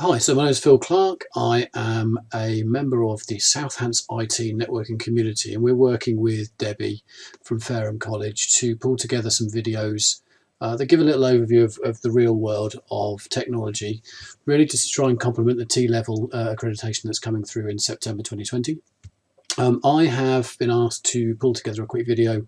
Hi, so my name is Phil Clark. I am a member of the Southants IT networking community, and we're working with Debbie from Fareham College to pull together some videos that give a little overview of the real world of technology, really just to try and complement the T-level accreditation that's coming through in September 2020. I have been asked to pull together a quick video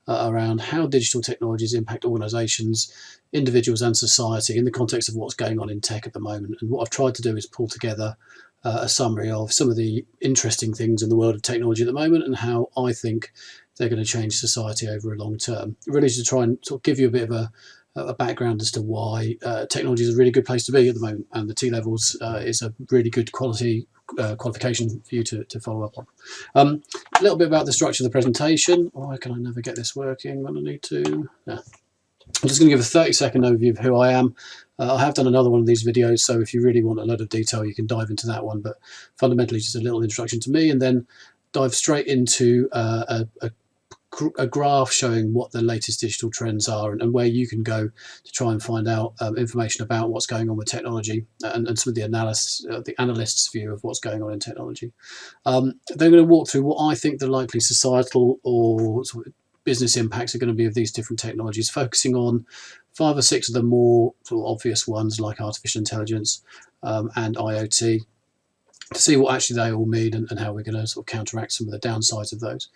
around how digital technologies impact organisations, individuals and society in the context of what's going on in tech at the moment. And what I've tried to do is pull together a summary of some of the interesting things in the world of technology at the moment and how I think they're going to change society over a long term. Really to try and sort of give you a bit of a background as to why technology is a really good place to be at the moment, and the T-levels is a really good qualification for you to follow up on. A little bit about the structure of the presentation. Why can I never get this working when I need to? Yeah. I'm just going to give a 30-second overview of who I am. I have done another one of these videos, so if you really want a lot of detail, you can dive into that one. But fundamentally, just a little introduction to me, and then dive straight into a graph showing what the latest digital trends are and where you can go to try and find out information about what's going on with technology and some of the analysts' view of what's going on in technology. Then I'm going to walk through what I think the likely societal or sort of business impacts are going to be of these different technologies, focusing on 5 or 6 of the more sort of obvious ones like artificial intelligence and IoT, to see what actually they all mean and how we're going to sort of counteract some of the downsides of those.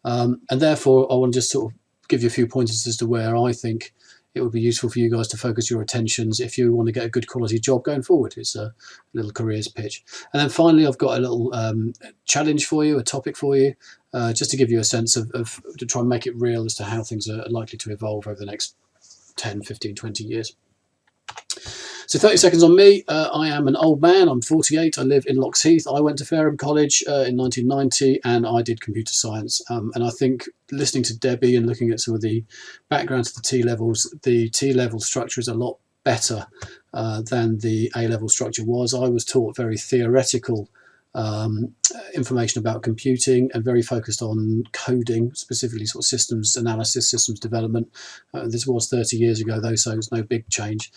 And therefore, I want to just sort of give you a few pointers as to where I think it would be useful for you guys to focus your attentions if you want to get a good quality job going forward. It's a little careers pitch. And then finally, I've got a little challenge for you, a topic for you, just to give you a sense of to try and make it real as to how things are likely to evolve over the next 10, 15, 20 years. So 30 seconds on me. I am an old man. I'm 48. I live in Loxheath. I went to Fareham College in 1990 and I did computer science. And I think listening to Debbie and looking at some of the backgrounds of the T-level structure is a lot better than the A-level structure was. I was taught very theoretical information about computing and very focused on coding, specifically sort of systems analysis, systems development. This was 30 years ago though, so it's no big change.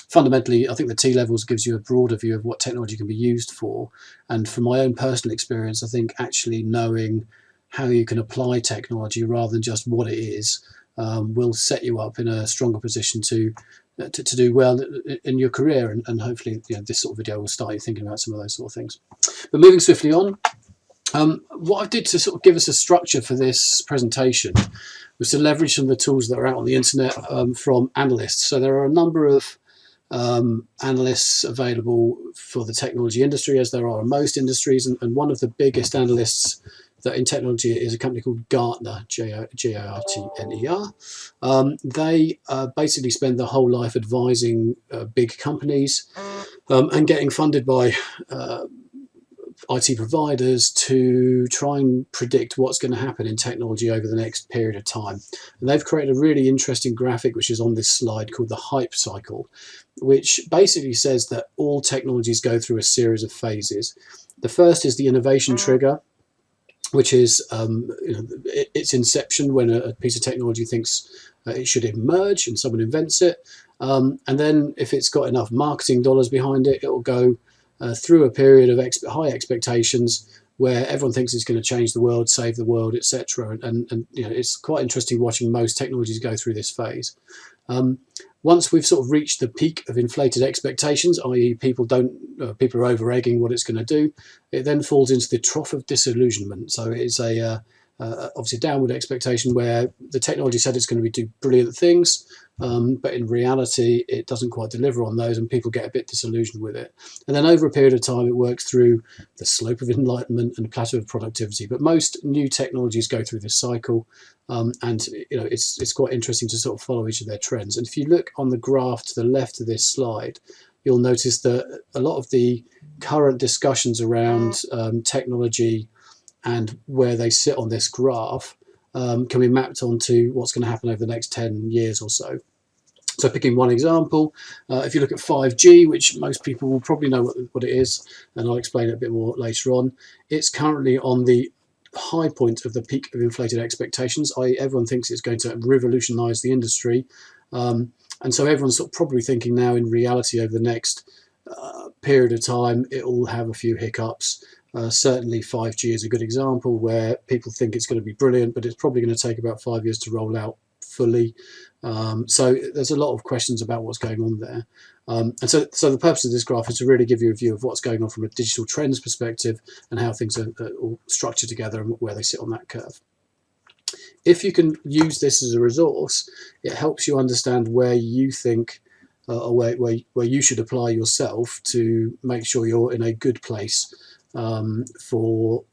Fundamentally, I think the T-levels gives you a broader view of what technology can be used for. And from my own personal experience, I think actually knowing how you can apply technology rather than just what it is will set you up in a stronger position to do well in your career. And hopefully, this sort of video will start you thinking about some of those sort of things. But moving swiftly on, what I did to sort of give us a structure for this presentation was to leverage some of the tools that are out on the internet from analysts. So there are a number of analysts available for the technology industry, as there are in most industries, and one of the biggest analysts that in technology is a company called Gartner, Gartner. They basically spend their whole life advising big companies and getting funded by IT providers to try and predict what's going to happen in technology over the next period of time. And they've created a really interesting graphic, which is on this slide, called the hype cycle, which basically says that all technologies go through a series of phases. The first is the innovation trigger, which is its inception, when a piece of technology thinks it should emerge and someone invents it. And then if it's got enough marketing dollars behind it, it will go through a period of high expectations where everyone thinks it's going to change the world, save the world, etc. And it's quite interesting watching most technologies go through this phase. Once we've sort of reached the peak of inflated expectations, i.e. people are over-egging what it's going to do, it then falls into the trough of disillusionment. So it's obviously a downward expectation where the technology said it's going to do brilliant things, but in reality it doesn't quite deliver on those and people get a bit disillusioned with it. And then over a period of time it works through the slope of enlightenment and plateau of productivity. But most new technologies go through this cycle, and it's quite interesting to sort of follow each of their trends. And if you look on the graph to the left of this slide, you'll notice that a lot of the current discussions around technology and where they sit on this graph can be mapped onto what's going to happen over the next 10 years or so. So picking one example, if you look at 5G, which most people will probably know what it is, and I'll explain it a bit more later on, it's currently on the high point of the peak of inflated expectations, i.e. everyone thinks it's going to revolutionize the industry. And so everyone's sort of probably thinking now in reality over the next period of time, it will have a few hiccups. Certainly 5G is a good example where people think it's going to be brilliant, but it's probably going to take about 5 years to roll out fully. So there's a lot of questions about what's going on there. And so the purpose of this graph is to really give you a view of what's going on from a digital trends perspective and how things are all structured together and where they sit on that curve. If you can use this as a resource, it helps you understand where you think or where you should apply yourself to make sure you're in a good place for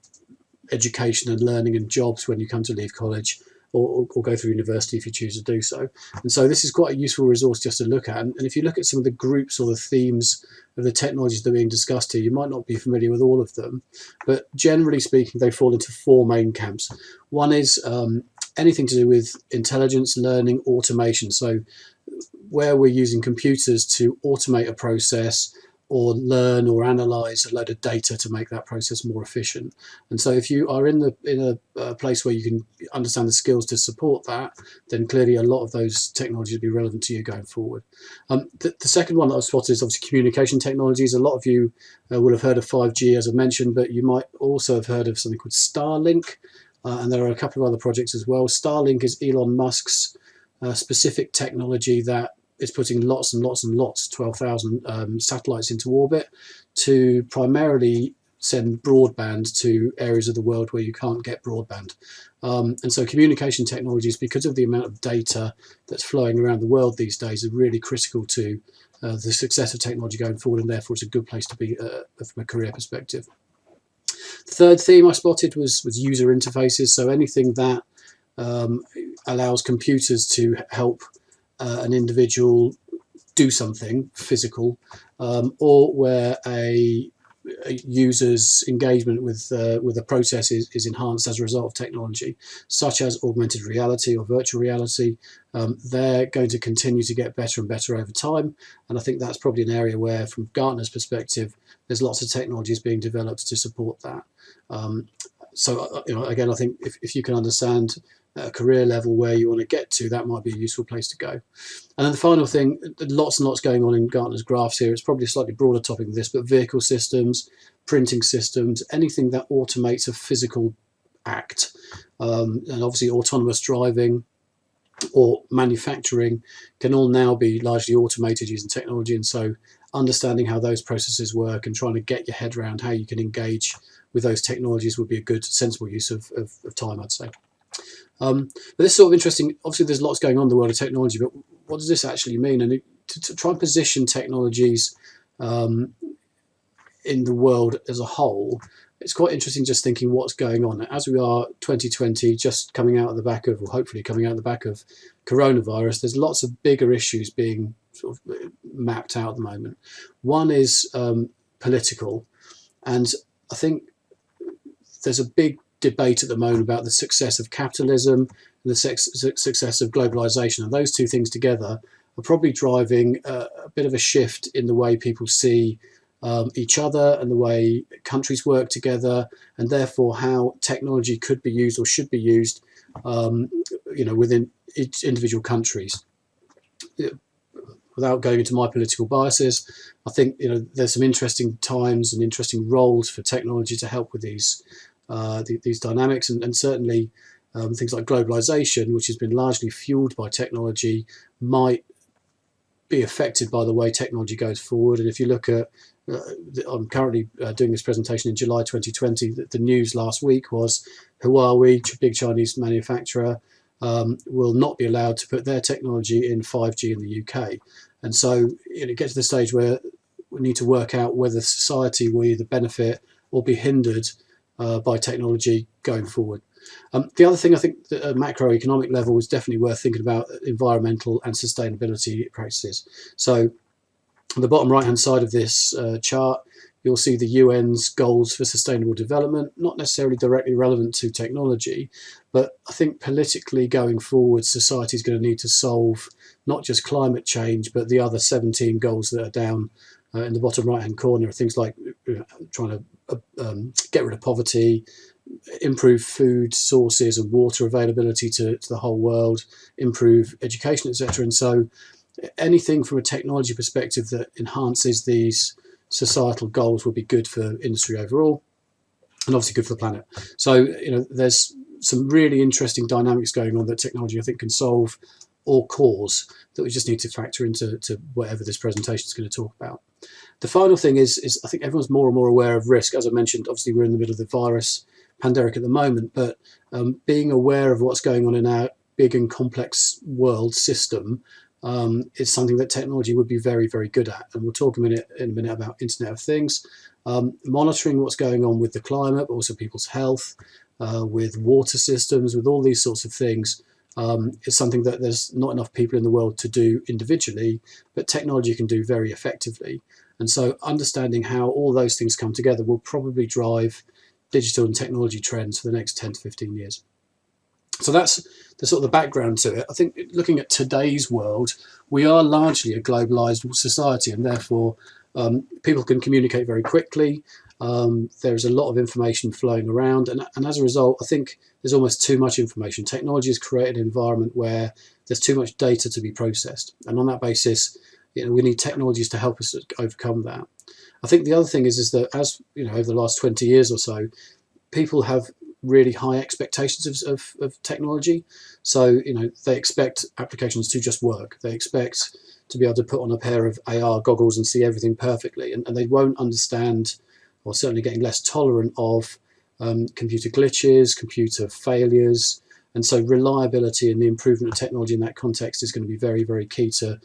education and learning and jobs when you come to leave college or go through university if you choose to do so. And so this is quite a useful resource just to look at. And if you look at some of the groups or the themes of the technologies that are being discussed here, you might not be familiar with all of them, but generally speaking, they fall into four main camps. One is anything to do with intelligence, learning, automation. So where we're using computers to automate a process or learn or analyze a load of data to make that process more efficient. And so if you are in a place where you can understand the skills to support that, then clearly a lot of those technologies will be relevant to you going forward. The second one that I've spotted is obviously communication technologies. A lot of you will have heard of 5G, as I mentioned, but you might also have heard of something called Starlink. And there are a couple of other projects as well. Starlink is Elon Musk's specific technology that is putting lots and lots and lots, 12,000 satellites into orbit to primarily send broadband to areas of the world where you can't get broadband. And so communication technologies, because of the amount of data that's flowing around the world these days, are really critical to the success of technology going forward, and therefore it's a good place to be from a career perspective. The third theme I spotted was user interfaces. So anything that allows computers to help an individual do something physical, or where a user's engagement with a process is enhanced as a result of technology, such as augmented reality or virtual reality. They're going to continue to get better and better over time, and I think that's probably an area where, from Gartner's perspective, there's lots of technologies being developed to support that. So again, I think if you can understand at a career level where you want to get to, that might be a useful place to go. And then the final thing, lots and lots going on in Gartner's graphs here. It's probably a slightly broader topic than this, but vehicle systems, printing systems, anything that automates a physical act, and obviously autonomous driving or manufacturing can all now be largely automated using technology. And so understanding how those processes work and trying to get your head around how you can engage with those technologies would be a good, sensible use of time, I'd say. But this is sort of interesting. Obviously, there's lots going on in the world of technology, but what does this actually mean? And to try and position technologies in the world as a whole, it's quite interesting just thinking what's going on. As we are 2020, just coming out of the back of, or hopefully coming out of the back of coronavirus, there's lots of bigger issues being sort of mapped out at the moment. One is political, and I think there's a big debate at the moment about the success of capitalism and the success of globalization, and those two things together are probably driving a bit of a shift in the way people see each other and the way countries work together, and therefore how technology could be used or should be used within each individual countries. Without going into my political biases, I think there's some interesting times and interesting roles for technology to help with these dynamics, and certainly things like globalization, which has been largely fueled by technology, might be affected by the way technology goes forward. And if you look at, I'm currently doing this presentation in July 2020, the news last week was Huawei, big Chinese manufacturer, will not be allowed to put their technology in 5G in the UK. And so it gets to the stage where we need to work out whether society will either benefit or be hindered by technology going forward. The other thing I think at a macroeconomic level is definitely worth thinking about environmental and sustainability practices. So on the bottom right hand side of this chart, you'll see the UN's goals for sustainable development, not necessarily directly relevant to technology, but I think politically going forward, society is going to need to solve not just climate change, but the other 17 goals that are down in the bottom right hand corner. Things like trying to get rid of poverty, improve food sources and water availability to the whole world, improve education, etc. And so anything from a technology perspective that enhances these societal goals will be good for industry overall, and obviously good for the planet. So there's some really interesting dynamics going on that technology I think can solve or cause, that we just need to factor into whatever this presentation is going to talk about. The final thing is I think everyone's more and more aware of risk. As I mentioned, obviously we're in the middle of the virus pandemic at the moment, but being aware of what's going on in our big and complex world system is something that technology would be very, very good at. And we'll talk in a minute about Internet of Things. Monitoring what's going on with the climate, but also people's health, with water systems, with all these sorts of things, is something that there's not enough people in the world to do individually, but technology can do very effectively. And so understanding how all those things come together will probably drive digital and technology trends for the next 10 to 15 years. So that's the sort of the background to it. I think looking at today's world, we are largely a globalized society, and therefore people can communicate very quickly. There's a lot of information flowing around, and as a result, I think there's almost too much information. Technology has created an environment where there's too much data to be processed, and on that basis, we need technologies to help us overcome that. I think the other thing is that, as over the last 20 years or so, people have really high expectations of technology. So they expect applications to just work. They expect to be able to put on a pair of AR goggles and see everything perfectly, and they won't understand, or certainly getting less tolerant of computer glitches, computer failures. And so reliability and the improvement of technology in that context is going to be very, very key to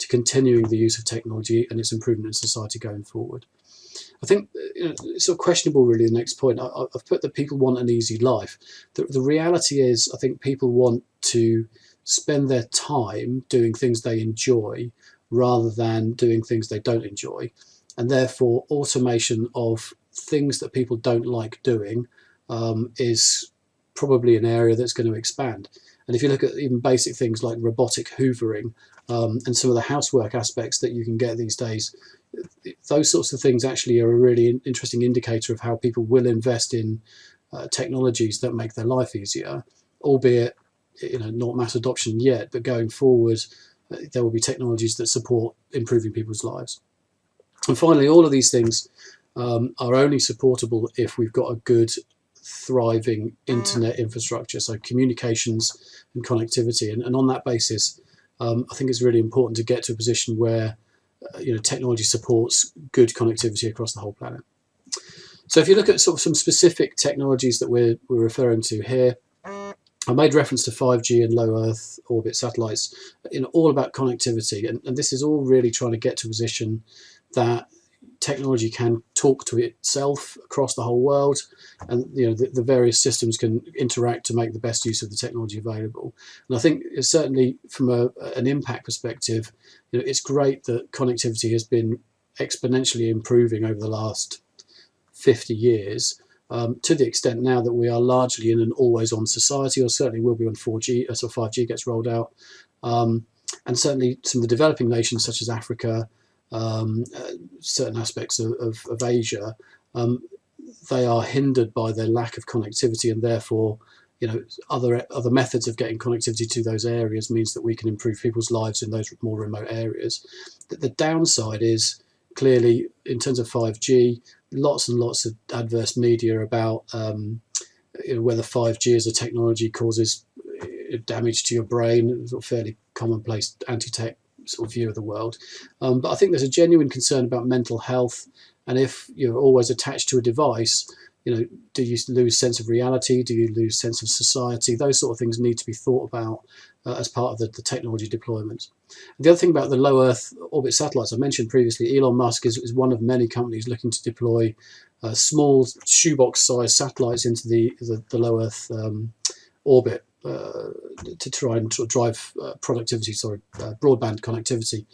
continuing the use of technology and its improvement in society going forward. I think it's sort of questionable, really, the next point. I've put that people want an easy life. The reality is, I think people want to spend their time doing things they enjoy rather than doing things they don't enjoy. And therefore, automation of things that people don't like doing is probably an area that's going to expand. And if you look at even basic things like robotic hoovering and some of the housework aspects that you can get these days, those sorts of things actually are a really interesting indicator of how people will invest in technologies that make their life easier, albeit not mass adoption yet, but going forward there will be technologies that support improving people's lives. And finally, all of these things are only supportable if we've got a good, thriving internet infrastructure, so communications and connectivity. And on that basis, I think it's really important to get to a position where technology supports good connectivity across the whole planet. So if you look at sort of some specific technologies that we're referring to here, I made reference to 5G and low Earth orbit satellites, all about connectivity. And this is all really trying to get to a position that technology can talk to itself across the whole world, and the various systems can interact to make the best use of the technology available. And I think certainly from an impact perspective, it's great that connectivity has been exponentially improving over the last 50 years, to the extent now that we are largely in an always-on society, or certainly will be when 4G or 5G gets rolled out. And certainly some of the developing nations such as Africa, certain aspects of Asia, they are hindered by their lack of connectivity, and therefore other methods of getting connectivity to those areas means that we can improve people's lives in those more remote areas. The downside is clearly, in terms of 5G, lots and lots of adverse media about whether 5G as a technology causes damage to your brain. It's a fairly commonplace anti-tech sort of view of the world. But I think there's a genuine concern about mental health, and if you're always attached to a device, do you lose sense of reality? Do you lose sense of society? Those sort of things need to be thought about as part of the technology deployment. The other thing about the low Earth orbit satellites, I mentioned previously, Elon Musk is one of many companies looking to deploy small shoebox-sized satellites into the low Earth orbit to try and sort of drive broadband connectivity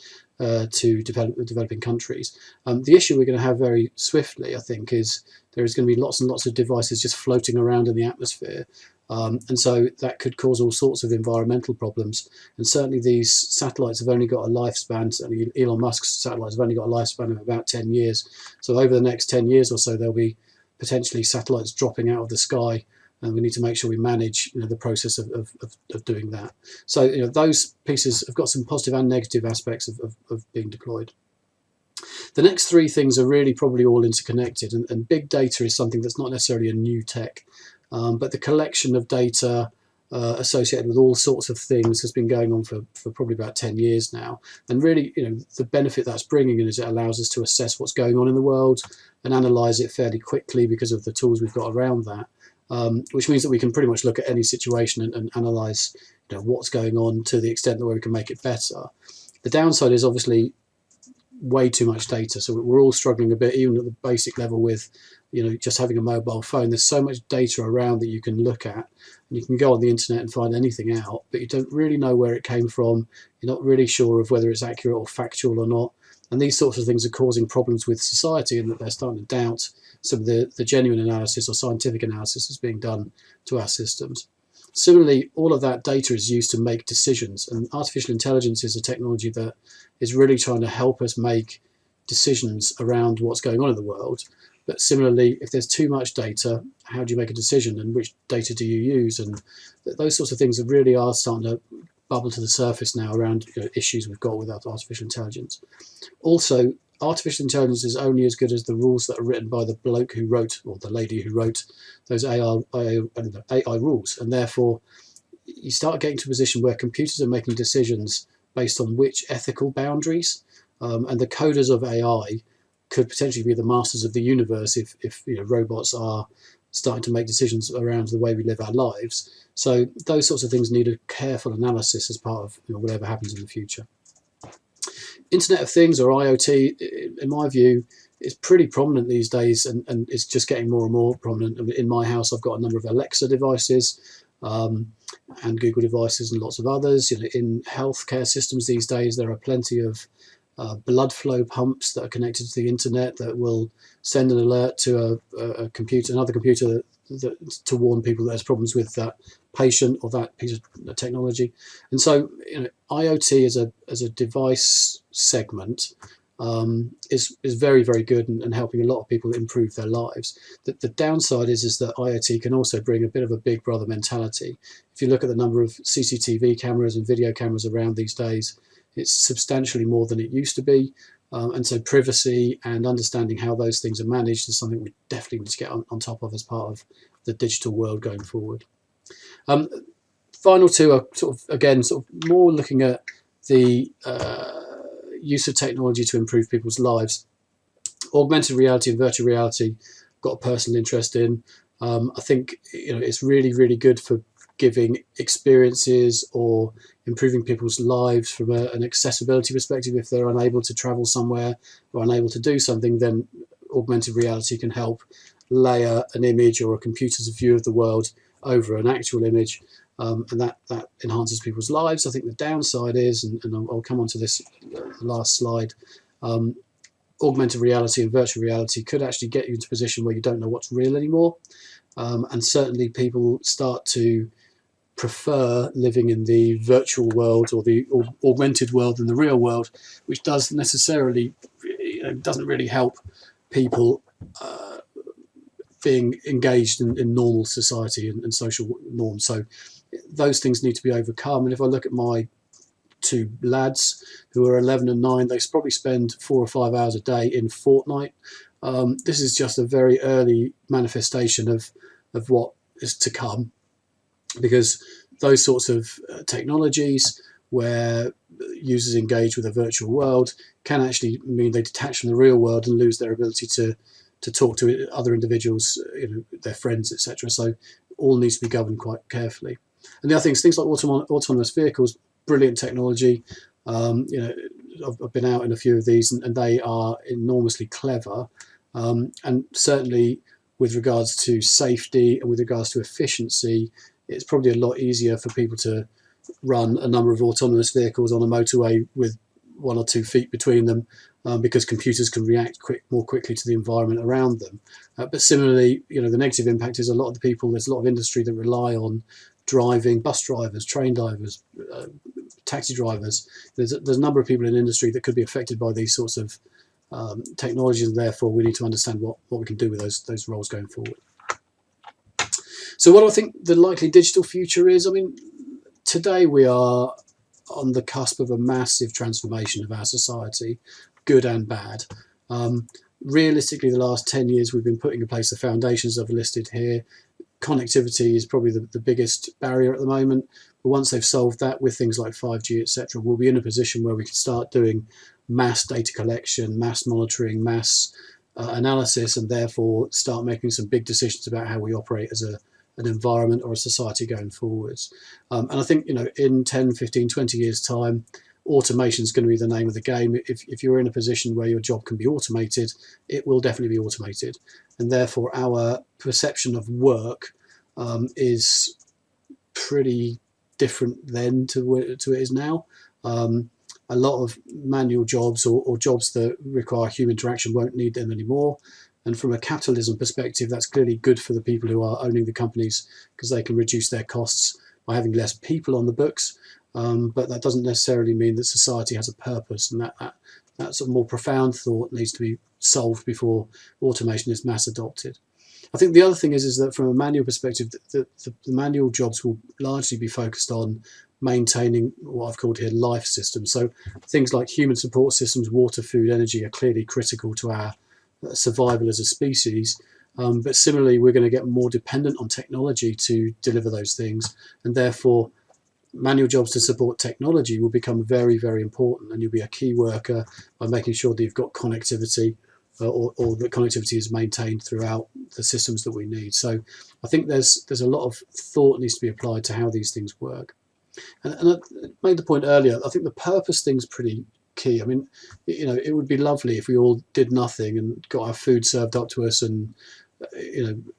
to developing countries. The issue we're going to have very swiftly, I think, is there is going to be lots and lots of devices just floating around in the atmosphere. And so that could cause all sorts of environmental problems. And certainly these satellites have only got a lifespan, certainly Elon Musk's satellites have only got a lifespan of about 10 years. So over the next 10 years or so, there'll be potentially satellites dropping out of the sky, and we need to make sure we manage the process of doing that. So those pieces have got some positive and negative aspects of being deployed. The next three things are really probably all interconnected, and big data is something that's not necessarily a new tech, but the collection of data associated with all sorts of things has been going on for probably about 10 years now. And really, the benefit that's bringing in is it allows us to assess what's going on in the world and analyse it fairly quickly because of the tools we've got around that, which means that we can pretty much look at any situation and analyse what's going on to the extent that we can make it better. The downside is obviously way too much data, so we're all struggling a bit, even at the basic level, with just having a mobile phone. There's so much data around that you can look at, and you can go on the internet and find anything out, but you don't really know where it came from. You're not really sure of whether it's accurate or factual or not, and these sorts of things are causing problems with society, in that they're starting to doubt some of the genuine analysis or scientific analysis that's being done to our systems. Similarly, all of that data is used to make decisions, and artificial intelligence is a technology that is really trying to help us make decisions around what's going on in the world. But similarly, if there's too much data, how do you make a decision, and which data do you use? And those sorts of things really are starting to bubble to the surface now around issues we've got with artificial intelligence. Also, artificial intelligence is only as good as the rules that are written by the bloke who wrote, or the lady who wrote, those AI rules. And therefore, you start getting to a position where computers are making decisions based on which ethical boundaries, and the coders of AI could potentially be the masters of the universe if robots are starting to make decisions around the way we live our lives. So those sorts of things need a careful analysis as part of whatever happens in the future. Internet of Things, or IoT, in my view, is pretty prominent these days, and it's just getting more and more prominent. In my house, I've got a number of Alexa devices, and Google devices, and lots of others. In healthcare systems these days, there are plenty of blood flow pumps that are connected to the internet that will send an alert to another computer to warn people that there's problems with that patient or that piece of technology. And so IoT as a device segment is very, very good and helping a lot of people improve their lives. The downside is that IoT can also bring a bit of a big brother mentality. If you look at the number of CCTV cameras and video cameras around these days, it's substantially more than it used to be. And so privacy and understanding how those things are managed is something we definitely need to get on top of as part of the digital world going forward. Final two are sort of more looking at the use of technology to improve people's lives. Augmented reality and virtual reality, got a personal interest in. I think it's really, really good for giving experiences or improving people's lives from an accessibility perspective. If they're unable to travel somewhere or unable to do something, then augmented reality can help layer an image or a computer's view of the world over an actual image, and that enhances people's lives. I think the downside is, and I'll come on to this last slide, augmented reality and virtual reality could actually get you into a position where you don't know what's real anymore, and certainly people start to prefer living in the virtual world or the augmented world than the real world, which doesn't really help people being engaged in normal society and social norms. So those things need to be overcome. And if I look at my two lads who are 11 and 9, they probably spend 4 or 5 hours a day in Fortnite. This is just a very early manifestation of what is to come, because those sorts of technologies where users engage with a virtual world can actually mean they detach from the real world and lose their ability to talk to other individuals, their friends, etc. So all needs to be governed quite carefully. And the other things like autonomous vehicles, brilliant technology. I've been out in a few of these, and they are enormously clever. And certainly with regards to safety and with regards to efficiency, it's probably a lot easier for people to run a number of autonomous vehicles on a motorway with 1 or 2 feet between them, because computers can react more quickly to the environment around them. But similarly, the negative impact is there's a lot of industry that rely on driving, bus drivers, train drivers, taxi drivers. There's a number of people in industry that could be affected by these sorts of technologies, and therefore we need to understand what we can do with those roles going forward. So what do I think the likely digital future is? I mean, today we are on the cusp of a massive transformation of our society, good and bad. Realistically, the last 10 years we've been putting in place the foundations I've listed here. Connectivity is probably the biggest barrier at the moment, but once they've solved that with things like 5G, etc., we'll be in a position where we can start doing mass data collection, mass monitoring, mass analysis, and therefore start making some big decisions about how we operate as an environment or a society going forwards. And I think, in 10, 15, 20 years time, automation is going to be the name of the game. If you're in a position where your job can be automated, it will definitely be automated, and therefore our perception of work is pretty different then to it is now. A lot of manual jobs or jobs that require human interaction won't need them anymore. And from a capitalism perspective, that's clearly good for the people who are owning the companies, because they can reduce their costs by having less people on the books. But that doesn't necessarily mean that society has a purpose, and that sort of more profound thought needs to be solved before automation is mass adopted. I think the other thing is that from a manual perspective, the manual jobs will largely be focused on maintaining what I've called here life systems. So things like human support systems, water, food, energy are clearly critical to our survival as a species. But similarly, we're going to get more dependent on technology to deliver those things, and therefore manual jobs to support technology will become very, very important, and you'll be a key worker by making sure that you've got connectivity or that connectivity is maintained throughout the systems that we need. So I think there's a lot of thought needs to be applied to how these things work. And I made the point earlier, I think the purpose thing's pretty key. I mean, it would be lovely if we all did nothing and got our food served up to us, and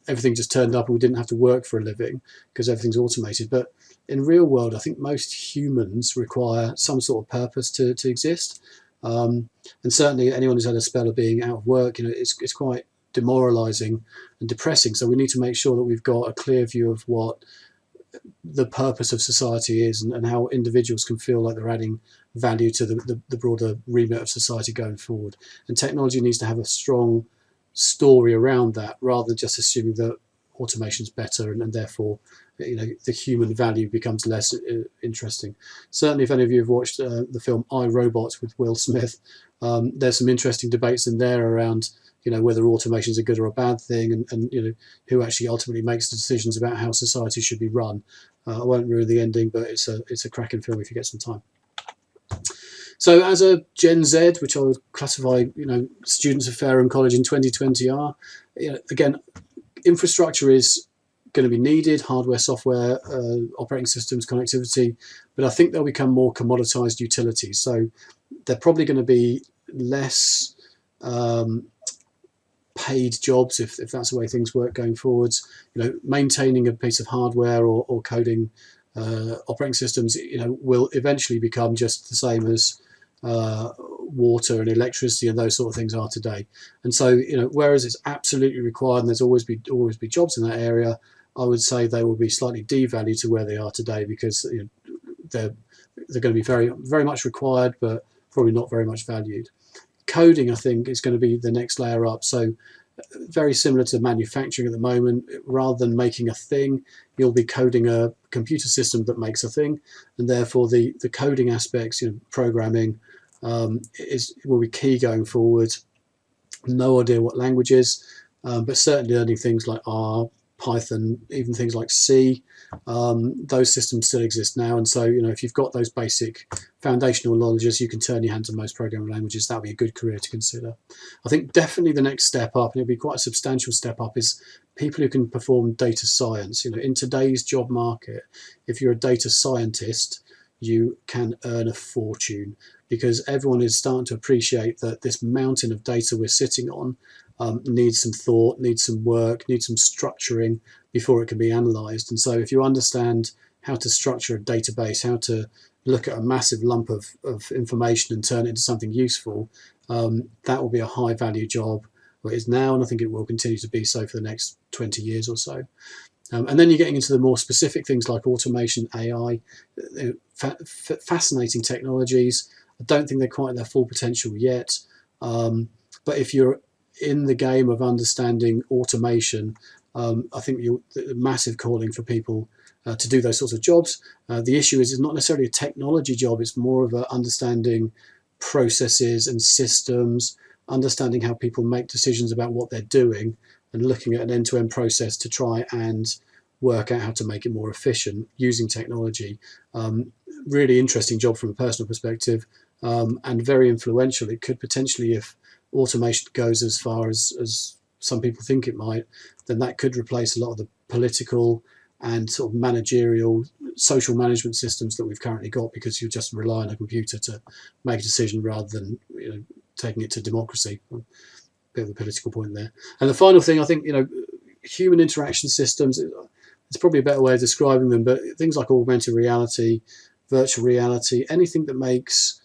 everything just turned up and we didn't have to work for a living because everything's automated. But in real world, I think most humans require some sort of purpose to exist. And certainly anyone who's had a spell of being out of work, it's quite demoralizing and depressing. So we need to make sure that we've got a clear view of what the purpose of society is, and how individuals can feel like they're adding value to the broader remit of society going forward. And technology needs to have a strong story around that, rather than just assuming that automation's better and therefore the human value becomes less interesting. Certainly, if any of you have watched the film I, Robot with Will Smith, there's some interesting debates in there around whether automation is a good or a bad thing, and who actually ultimately makes the decisions about how society should be run. I won't ruin the ending, but it's a cracking film if you get some time. So as a Gen Z, which I would classify students of Fareham College in 2020 are, again, infrastructure is going to be needed: hardware, software, operating systems, connectivity. But I think they'll become more commoditized utilities. So they're probably going to be less paid jobs, if that's the way things work going forwards. Maintaining a piece of hardware or coding operating systems, will eventually become just the same as water and electricity and those sort of things are today. And so, whereas it's absolutely required and there's always be jobs in that area, I would say they will be slightly devalued to where they are today, because they're going to be very, very much required, but probably not very much valued. Coding, I think, is going to be the next layer up. So very similar to manufacturing at the moment. Rather than making a thing, you'll be coding a computer system that makes a thing, and therefore the coding aspects, programming, will be key going forward. No idea what languages, but certainly learning things like R, Python, even things like C. Those systems still exist now, and so if you've got those basic foundational knowledges, you can turn your hand to most programming languages. That'll be a good career to consider. I think definitely the next step up, and it'll be quite a substantial step up, is people who can perform data science. In today's job market, if you're a data scientist, you can earn a fortune, because everyone is starting to appreciate that this mountain of data we're sitting on needs some thought, needs some work, needs some structuring before it can be analysed. And so if you understand how to structure a database, how to look at a massive lump of information and turn it into something useful, that will be a high value job. Well, it is now, and I think it will continue to be so for the next 20 years or so. And then you're getting into the more specific things like automation, AI, fascinating technologies. I don't think they're quite at their full potential yet. But if you're in the game of understanding automation, I think the massive calling for people to do those sorts of jobs. The issue is it's not necessarily a technology job, it's more of a understanding processes and systems, understanding how people make decisions about what they're doing, and looking at an end-to-end process to try and work out how to make it more efficient using technology. Really interesting job from a personal perspective, and very influential. It could potentially, if automation goes as far as some people think it might, then that could replace a lot of the political and sort of managerial social management systems that we've currently got, because you just rely on a computer to make a decision rather than taking it to democracy. A bit of a political point there. And the final thing, I think, human interaction systems, it's probably a better way of describing them, but things like augmented reality, virtual reality, anything that makes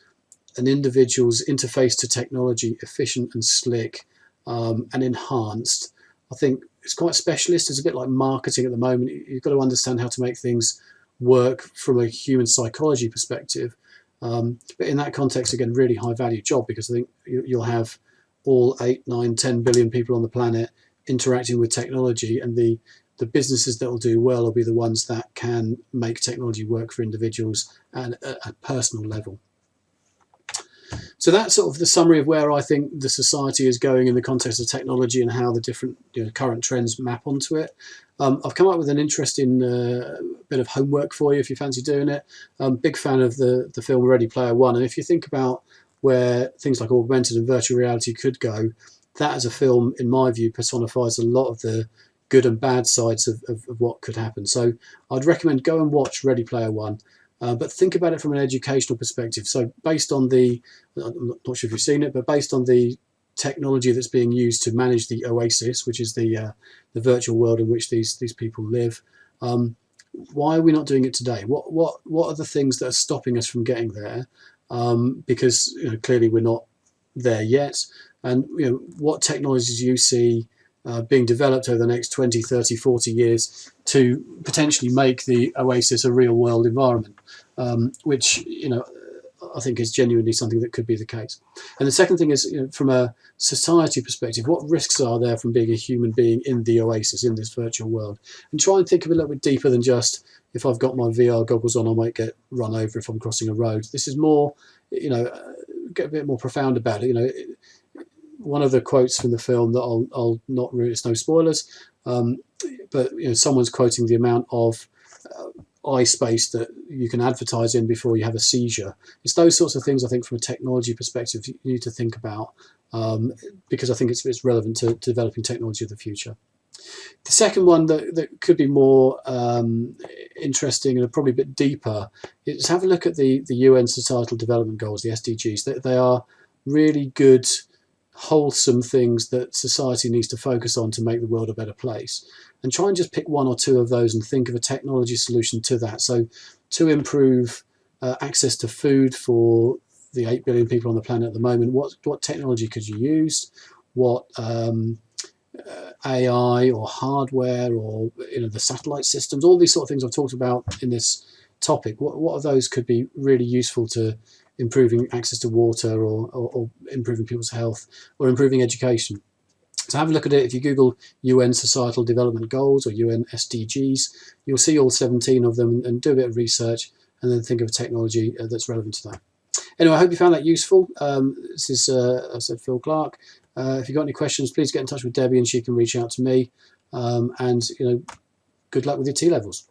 an individual's interface to technology efficient and slick, and enhanced. I think it's quite specialist. It's a bit like marketing at the moment. You've got to understand how to make things work from a human psychology perspective. But in that context, again, really high value job, because I think you'll have all 8, 9, 10 billion people on the planet interacting with technology, and the businesses that will do well will be the ones that can make technology work for individuals at a personal level. So that's sort of the summary of where I think the society is going in the context of technology, and how the different current trends map onto it. I've come up with an interesting bit of homework for you if you fancy doing it. Big fan of the film Ready Player One, and if you think about where things like augmented and virtual reality could go, that as a film, in my view, personifies a lot of the good and bad sides of what could happen. So I'd recommend go and watch Ready Player One. But think about it from an educational perspective. So based on I'm not sure if you've seen it, but based on the technology that's being used to manage the Oasis, which is the virtual world in which these people live, why are we not doing it today? What are the things that are stopping us from getting there? Because clearly we're not there yet. And what technologies do you see being developed over the next 20, 30, 40 years to potentially make the Oasis a real world environment, which I think is genuinely something that could be the case. And the second thing is, from a society perspective, what risks are there from being a human being in the Oasis, in this virtual world? And try and think of it a little bit deeper than just, if I've got my VR goggles on, I might get run over if I'm crossing a road. This is more, get a bit more profound about it. One of the quotes from the film that I'll not really, it's no spoilers, but someone's quoting the amount of eye space that you can advertise in before you have a seizure. It's those sorts of things, I think, from a technology perspective, you need to think about, because I think it's relevant to developing technology of the future. The second one that could be more interesting and probably a bit deeper is have a look at the UN Societal Development Goals, the SDGs. They are really good, wholesome things that society needs to focus on to make the world a better place, and try and just pick one or two of those and think of a technology solution to that. So to improve access to food for the 8 billion people on the planet at the moment, what technology could you use? What AI or hardware, or the satellite systems, all these sort of things I've talked about in this topic, what of those could be really useful to improving access to water, or improving people's health, or improving education? So have a look at it. If you Google UN Societal Development Goals or UN SDGs, you'll see all 17 of them, and do a bit of research, and then think of a technology that's relevant to that. Anyway, I hope you found that useful. This is, I said, Phil Clark. If you've got any questions, please get in touch with Debbie, and she can reach out to me. And good luck with your T-levels.